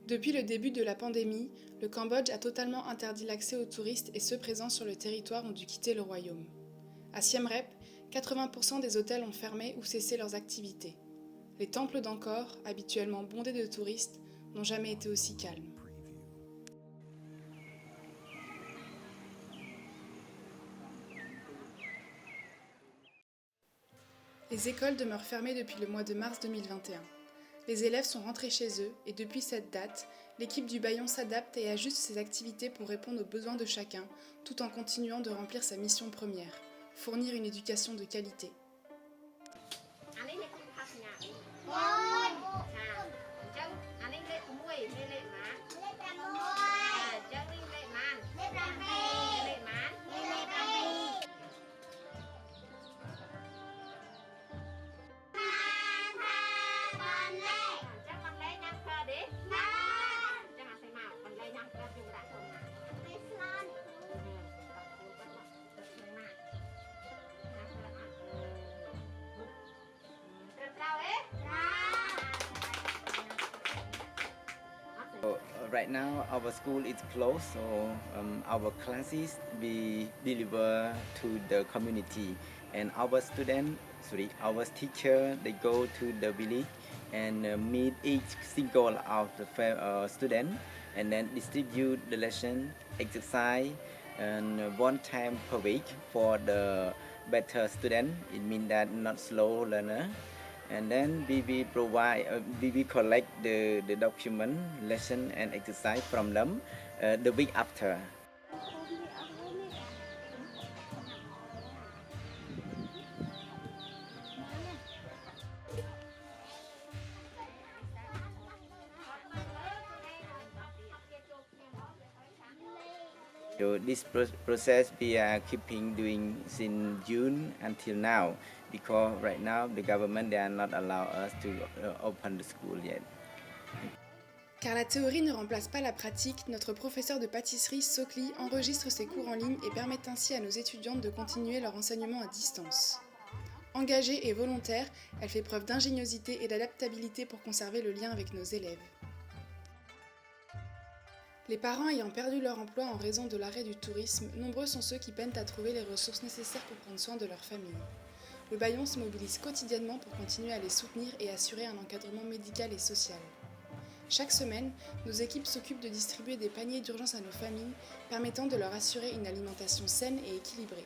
Depuis le début de la pandémie, le Cambodge a totalement interdit l'accès aux touristes et ceux présents sur le territoire ont dû quitter le royaume. À Siem Reap, 80% des hôtels ont fermé ou cessé leurs activités. Les temples d'Angkor, habituellement bondés de touristes, n'ont jamais été aussi calmes. Les écoles demeurent fermées depuis le mois de mars 2021. Les élèves sont rentrés chez eux et depuis cette date, l'équipe du Bayon s'adapte et ajuste ses activités pour répondre aux besoins de chacun, tout en continuant de remplir sa mission première, fournir une éducation de qualité. Right now, our school is closed, so our classes we deliver to the community, and our teacher, they go to the village and meet each single of the student, and then distribute the lesson, exercise, and one time per week for the better student. It means that not slow learner. And then we collect the document, lesson and exercise from them the week after. So this process we are keeping doing since June until now, because right now the government they are not allow us to open the school yet. Car la théorie ne remplace pas la pratique, notre professeur de pâtisserie, Sokli, enregistre ses cours en ligne et permet ainsi à nos étudiantes de continuer leur enseignement à distance. Engagée et volontaire, elle fait preuve d'ingéniosité et d'adaptabilité pour conserver le lien avec nos élèves. Les parents ayant perdu leur emploi en raison de l'arrêt du tourisme, nombreux sont ceux qui peinent à trouver les ressources nécessaires pour prendre soin de leur famille. Le Bayon se mobilise quotidiennement pour continuer à les soutenir et assurer un encadrement médical et social. Chaque semaine, nos équipes s'occupent de distribuer des paniers d'urgence à nos familles, permettant de leur assurer une alimentation saine et équilibrée.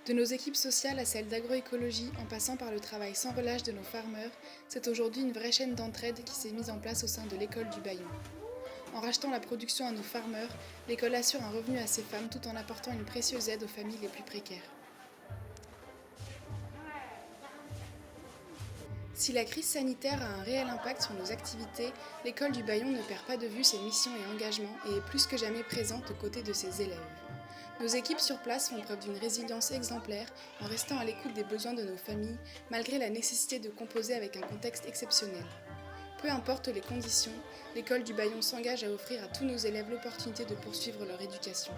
De nos équipes sociales à celles d'agroécologie, en passant par le travail sans relâche de nos farmers, c'est aujourd'hui une vraie chaîne d'entraide qui s'est mise en place au sein de l'école du Bayon. En rachetant la production à nos farmers, l'école assure un revenu à ces femmes tout en apportant une précieuse aide aux familles les plus précaires. Si la crise sanitaire a un réel impact sur nos activités, l'école du Bayon ne perd pas de vue ses missions et engagements et est plus que jamais présente aux côtés de ses élèves. Nos équipes sur place font preuve d'une résilience exemplaire en restant à l'écoute des besoins de nos familles, malgré la nécessité de composer avec un contexte exceptionnel. Peu importe les conditions, l'école du Bayon s'engage à offrir à tous nos élèves l'opportunité de poursuivre leur éducation.